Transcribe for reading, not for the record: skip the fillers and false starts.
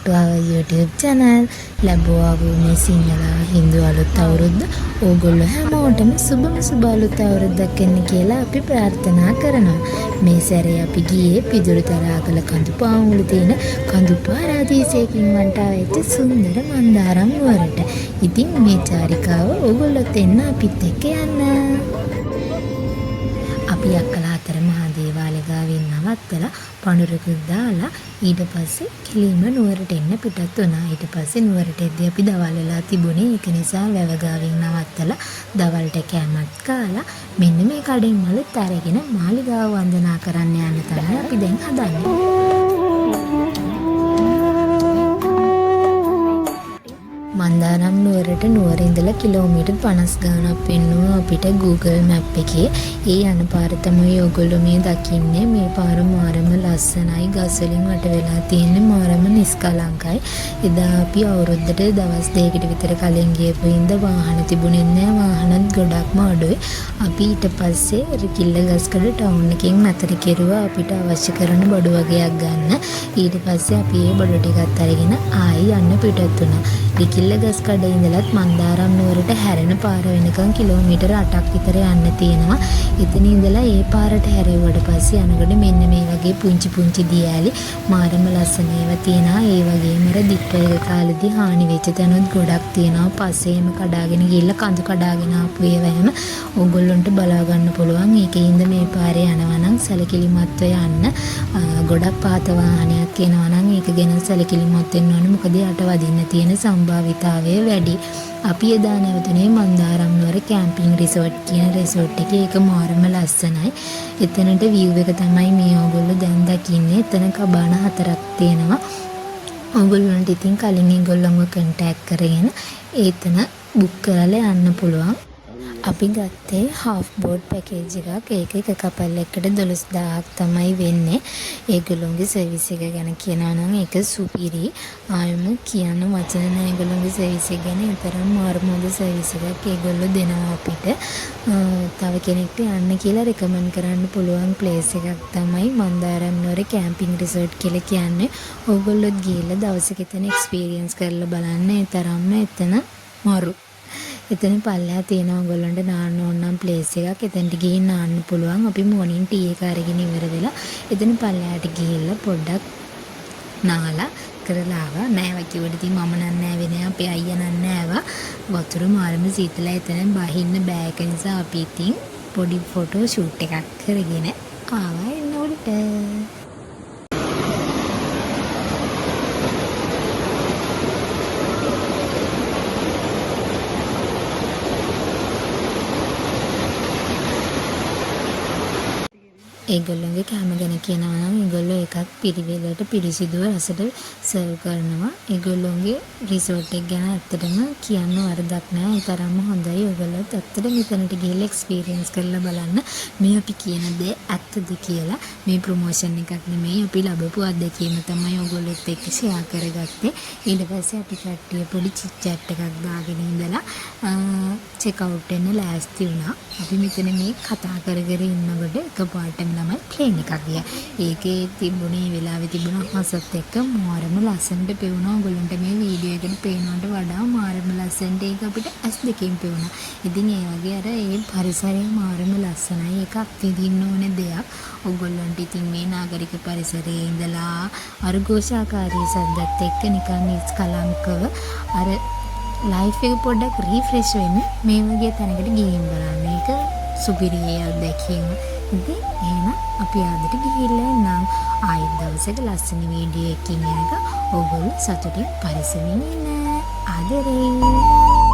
to our YouTube channel. ලැබුවා වූ මේ සිංහල හින්දු අලුත් අවුරුද්ද ඕගොල්ලෝ හැමෝටම සුබ අලුත් අවුරුද්දක් වෙන්න කියලා අපි ප්‍රාර්ථනා කරනවා. මේ සැරේ අපි ගියේ පිදුරු තරාගල කඳු පාමුල තියෙන කඳු පාරාදීසයකින් වටා වෙච්ච සුන්දර මන්දාරම් නුවරට. ඉතින් මේ චාරිකාව ඕගොල්ලොත් එන්න අපිත් එක්ක යන්න. අපි අක්කලා අතර මහා දේවාලය ගාවින් නවත්තලා පඳුරකුත් දාලා ඊට පස්සේ කිලිම නුවරට එන්න පිටත් වුණා. ඊට පස්සේ නුවරට එද්දී අපි දවල් වෙලා තිබුණේ. ඒක නිසා වැව ගාවින් නවත්තලා දවල්ට කෑමත් කාලා මෙන්න මේ කඩෙන් මලුත් අරගෙන මාලිගාව වන්දනා කරන්න යන්න තමයි අපි දැන් හදන්නේ. මන්දාරම් නුවරට නුවර ඉඳලා කිලෝමීටර් 50 ගාණක් වෙනවා අපිට Google Map එකේ. ඒ යන පාර තමයි ඔයගොල්ලෝ මේ දකින්නේ. මේ පාර මාරම ලස්සනයි. ගස් වලින් වට වෙලා තියෙන්නේ මාරම නිස්කලංකයි. එදා අපි අවුරුද්දට දවස් දෙකකට විතර කලින් ගියපු ඉඳ වාහන තිබුණේ නැහැ. වාහනත් ගොඩක්ම අඩුයි. අපි ඊට පස්සේ කිල්ලගස්කඩ ටවුන් එකෙන් නතර කෙරුවා අපිට අවශ්‍ය කරන බඩු වගේක් ගන්න. ඊට පස්සේ අපි ඒ බඩු ටිකත් අරගෙන ආයි යන්න පිටත් වුණා. කිල්ලගස්කඩ ඉඳලත් මන්දාරම් නුවරට හැරෙන පාර වෙනකන් කිලෝමීටර් 8ක් විතර යන්න තියෙනවා. එතන ඉඳලා ඒ පාරට හැරෙව්වට පස්සේ යනකොට මෙන්න මේ වගේ පුංචි දියාලි මාරම ලස්සන ඒවා තියෙනවා. ඒ වගේම අර දික්කයක කාලෙදී හානි වෙච්ච තැනුත් ගොඩක් තියෙනවා. පස්සේම කඩාගෙන ගිහිල්ලා කඳු කඩාගෙන ආපු ඒවා හැම ඕගොල්ලන්ට බලා ගන්න පුළුවන්. ඒකින්ද මේ පාරේ යනවා නම් සැලකිලිමත්ව යන්න. ගොඩක් පාත වාහනයක් එනවා නම් ඒක ගැන සැලකිලිමත් වෙන්න ඕනේ. මොකද යට වදින්න තියෙන සම්භාවිතාවය වැඩි. අපි එදා නැවතුනේ මන්දාරම් නුවර කැම්පින් රිසෝට් කියන රිසෝට් එකේ. ඒක මාරම ලස්සනයි. එතනට view එක තමයි මේ ඕගොල්ලෝ දැන් දකින්නේ. එතන කබාන 4ක් තියෙනවා. ඕගොල්ලන්ට ඉතින් කලින් ඒගොල්ලන්ව contact කරගෙන එතන book කරලා යන්න පුළුවන්. අපි ගත්තේ half board package එකක්. ඒක එක කපල් එකකට 12000ක් තමයි වෙන්නේ. ඒගොල්ලෝගේ සර්විස් එක ගැන කියනවා නම් ඒක සුපිරි. ආයම කියන වචන නෑ ඒගොල්ලෝගේ සර්විස් එක ගැන. ඒතරම් මාර්මෝද සර්විස් එකක් ඒගොල්ලෝ දෙනවා අපිට. තව කෙනෙක්ට යන්න කියලා රෙකමන්ඩ් කරන්න පුළුවන් ප්ලේස් එකක් තමයි මන්දාරම් නුවර කැම්පින් රිසෝට් කියලා කියන්නේ. ඕගොල්ලොත් ගිහලා දවසක එතන එක්ස්පීරියන්ස් කරලා බලන්න. ඒ තරම්ම එතන මරු. එතන පල්ලෙහා තියෙන ඕගොල්ලන්ට නාන්න ඕන නම් ප්ලේස් එකක්. එතනට ගිහින් නාන්න පුළුවන්. අපි මොර්නින් ටී එක අරගෙන ඉවර වෙලා එතන පල්ලෙහාට ගිහිල්ලා පොඩ්ඩක් නාලා කරලා ආවා. නෑව කිව්වට ඉතින් මම නෑ වෙන්නේ. අපේ අයියා නෑ ආවා. වතුර මාරම සීතලයි. එතන බහින්න බෑ. ඒක නිසා අපි ඉතින් පොඩි ෆොටෝ ෂූට් එකක් කරගෙන ආවා එන්න උඩට. ඒගොල්ලෝගේ කැම ගැන කියනවා නම් ඒගොල්ලෝ එකක් පිළිවෙලට පිළිසිදුව රසට සර්ව් කරනවා. ඒගොල්ලෝගේ රිසෝට් එක ගැන ඇත්තටම කියන්න වරදක් නෑ. ඒ තරම්ම හොඳයි. ඔයගොල්ලෝත් ඇත්තටම මෙතනට ගිහලා එක්ස්පීරියන්ස් කරලා බලන්න. මේ අපි කියන දේ ඇත්තද කියලා. මේ ප්‍රොමෝෂන් එකක් නෙමෙයි. අපි ලැබපු අත්දැකීම තමයි ඔයගොල්ලොත් එක්ක ෂෙයා කරගත්තේ. ඊට පස්සේ අපි කට්ටිය පොඩි චිට් චැට් එකක් දාගෙන ඉඳලා චෙක් අවුට් වෙන්න ලෑස්ති වුණා. අපි මෙතන මේ කතා කර ඉන්නකොට එකපාරටම ළමයි ප්ලේන් එකක් ගියා. ඒකේ තිබුණේ වෙලාවේ තිබුණ හසත් එක්ක මාරම ලස්සනට පෙවුණා. ඔයගොල්ලන්ට මේ වීඩියෝ එකට පේනවට වඩා මාරම ලස්සනට ඒක අපිට S2කින් පෙවුණා. ඉතින් ඒ වගේ අර ඒ පරිසරය මාරම ලස්සනයි. ඒක අත්විඳින්න ඕන දෙයක්. ඔයගොල්ලන්ට ඉතින් මේ නාගරික පරිසරයේ ඉඳලා අර ഘോഷාකාරී සද්දත් එක්ක නිකන් නිස්කලංකව අර ලයිෆ් එක පොඩ්ඩක් රිෆ්‍රෙෂ් වෙන්න මේ වගේ තැනකට ගිහින් බලන්න. ඒක සුපිරියේ අත්දැකීම. ඉතින් එහෙනම් අපි ආදට ගිහිල්ලා නම් ආයෙත් දවසක ලස්සන වීඩියෝ එකකින් එනක ඕගොල්ලෝ සතුටින් පරිස්සමින් ඉන්න. ආදරේ.